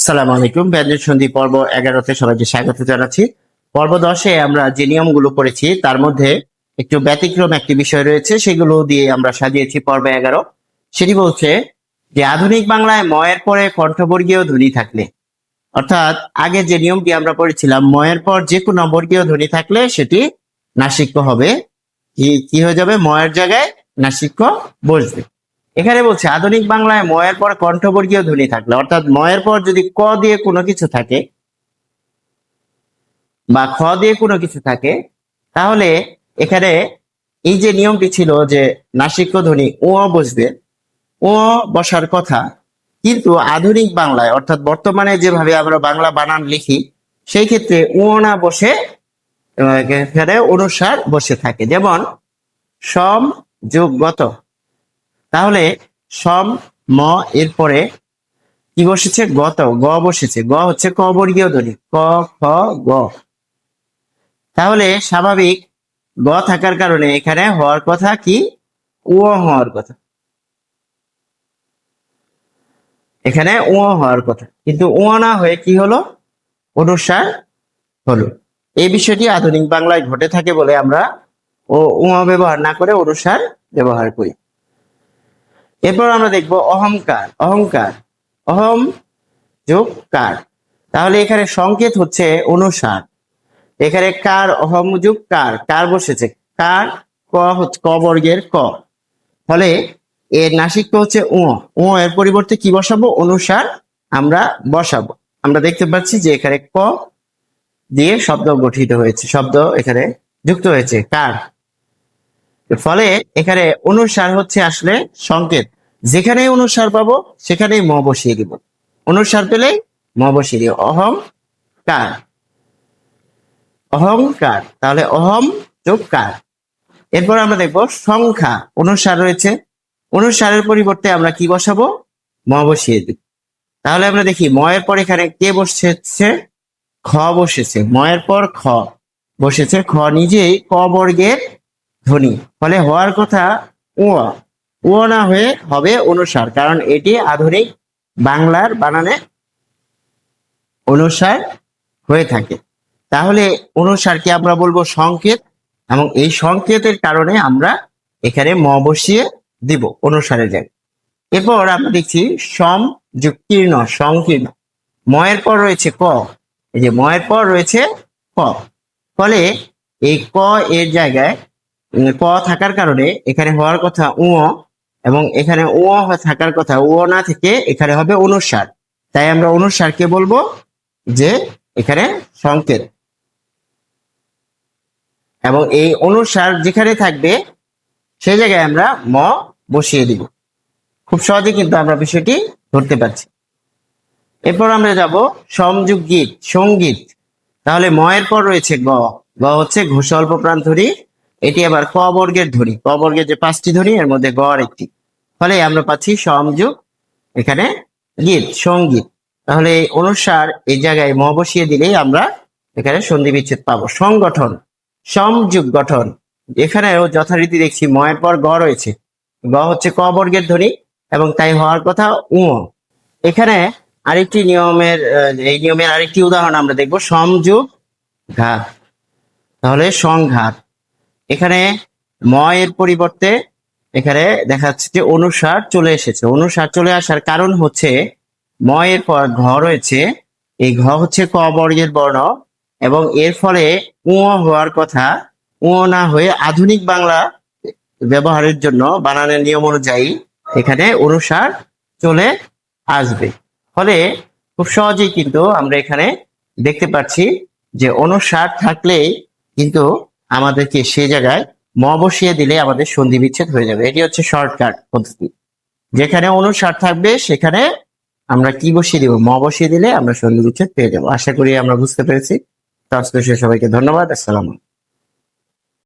সালাম আলাইকুম। ব্যঞ্জন সন্ধি পর্ব 11-তে সবাইকে স্বাগত জানাচ্ছি। পর্ব 10-এ আমরা যে নিয়মগুলো পড়েছি তার মধ্যে একটু ব্যতিক্রম একটি বিষয় রয়েছে, সেগুলো দিয়ে আমরা সাজিয়েছি পর্ব 11। সেটি বলছে যে আধুনিক বাংলায় ময়ের পরে কণ্ঠবর্গীয় ধ্বনি থাকলে, অর্থাৎ আগে যে নিয়মটি আমরা পড়েছিলাম ময়ের পর যে কোনো বর্গীয় ধ্বনি থাকলে সেটি নাসিক্য হবে। কি হয়ে যাবে? ময়ের জায়গায় নাসিক্য বসবে। এখানে বলছে আধুনিক বাংলায় ময়ের পর কণ্ঠবর্গীয় ধ্বনি থাকলে, অর্থাৎ ময়ের পর যদি ক দিয়ে কোনো কিছু থাকে বা খ দিয়ে কোনো কিছু থাকে, তাহলে এখানে এই যে নিয়মটি ছিল যে নাসিক্য ধ্বনি ও বসবে, ও বসার কথা, কিন্তু আধুনিক বাংলায় অর্থাৎ বর্তমানে যেভাবে আমরা বাংলা বানান লিখি সেই ক্ষেত্রে ও না বসে এখানে অনুসার বসে থাকে। যেমন সম যোগ গত, তাহলে সম ম এরপরে কি বসেছে? গত, গ বসেছে। গ হচ্ছে ক বর্গীয় ধ্বনি, ক খ গ। তাহলে স্বাভাবিক গ থাকার কারণে এখানে হওয়ার কথা কি? ও হওয়ার কথা, এখানে ও হওয়ার কথা, কিন্তু ও না হয়ে কি হলো? অনুসার হলো। এই বিষয়টি আধুনিক বাংলায় ঘটে থাকে বলে আমরা ও ব্যবহার না করে অনুসার ব্যবহার করি। এরপর আমরা দেখব অহংকার। অহংকার, অহম যোগ কার, তাহলে এখানে সংকেত হচ্ছে অনুসার। এখানে কার, অহম যোগ কার, কার বসেছে, কার ক হচ্ছে ক বর্গের ক, ফলে এর নাসিক্য হচ্ছে ও এর পরিবর্তে কি বসাবো? অনুসার আমরা বসাবো। আমরা দেখতে পাচ্ছি যে এখানে ক দিয়ে শব্দ গঠিত হয়েছে, শব্দ এখানে যুক্ত হয়েছে কার, ফলে এখানে অনুসার হচ্ছে আসলে সংকেত। যেখানে অনুসার পাবো সেখানেই ম বসিয়ে দিব, অনুসার পেলেই ম বসিয়ে দিব। অহম কার, অহংকার, তাহলে অহম যোগ কার। এরপর আমরা দেখব সংখ্যা। অনুসার রয়েছে, অনুসারের পরিবর্তে আমরা কি বসাবো? ম বসিয়ে দিব। তাহলে আমরা দেখি ময়ের পর এখানে কে বসেছে? খ বসেছে। ময়ের পর খ বসেছে, খ নিজেই ক বর্গের ধ্বনি, ফলে হওয়ার কথা ও না হয়ে হবে অনুসার, কারণ এটি আধুনিক বাংলার বানানে অনুসার হয়ে থাকে। তাহলে অনুসারকে আমরা বলবো সংকেত, এবং এই সংকেতের কারণে আমরা এখানে ম বসিয়ে দিব অনুসারের জায়গায়। এরপর আমরা দেখছি সম যোগ কীর্ণ, সংকীর্ণ। ময়ের পর রয়েছে ক, এই যে ময়ের পর রয়েছে ক, ফলে এই ক এর জায়গায় ক থাকার কারণে এখানে হওয়ার কথা এবং এখানে থাকার কথা না থেকে এখানে হবে অনুসার। তাই আমরা অনুসারকে বলবো যে এখানে সংকেত, এবং এই অনুসার যেখানে থাকবে সেই জায়গায় আমরা ম বসিয়ে দিব। খুব সহজে কিন্তু আমরা বিষয়টি ধরতে পারছি। এরপর আমরা যাব সমযোগ গীত, সঙ্গীত। তাহলে ময়ের পর রয়েছে গ, গ হচ্ছে ঘোষ অল্প প্রাণ ধ্বনি, এটি আবার ক বর্গের ধ্বনি, ক বর্গের যে 5টি ধ্বনি এর মধ্যে গ একটি, ফলে আমরা পাচ্ছি সমযোগ এখানে গীত, সঙ্গীত। তাহলে অনুসার এই জায়গায় ম বসিয়ে দিলেই আমরা এখানে সন্ধি বিচ্ছেদ পাবো। সংগঠন, সমযোগ গঠন, এখানেও যথারীতি দেখছি ময়ের পর গ রয়েছে, গ হচ্ছে ক বর্গের ধ্বনি এবং তাই হওয়ার কথা এখানে আরেকটি নিয়মের, এই নিয়মের আরেকটি উদাহরণ আমরা দেখব সমযোগ ঘাত। তাহলে সংঘাত, এখানে ম এর পরিবর্তে এখানে দেখা যাচ্ছে যে অনুসার চলে এসেছে। অনুসার চলে আসার কারণ হচ্ছে ম এর পর ঘ রয়েছে, এই ঘ হচ্ছে ক বর্গের বর্ণ, এবং এর ফলে হওয়ার কথা না হয়ে আধুনিক বাংলা ব্যবহারের জন্য বানানের নিয়ম অনুযায়ী এখানে অনুসার চলে আসবে। ফলে খুব সহজেই কিন্তু আমরা এখানে দেখতে পাচ্ছি যে অনুসার থাকলেই কিন্তু আমাদেরকে সে জায়গায় ম বসিয়ে দিলে আমাদের সন্ধি বিচ্ছেদ হয়ে যাবে। এটি হচ্ছে শর্টকাট পদ্ধতি। যেখানে অনুসার থাকবে সেখানে আমরা কি বসিয়ে দিব? ম বসিয়ে দিলে আমরা সন্ধি বিচ্ছেদ পেয়ে যাবো। আশা করি আমরা বুঝতে পেরেছি। সবাইকে ধন্যবাদ। আসসালাম।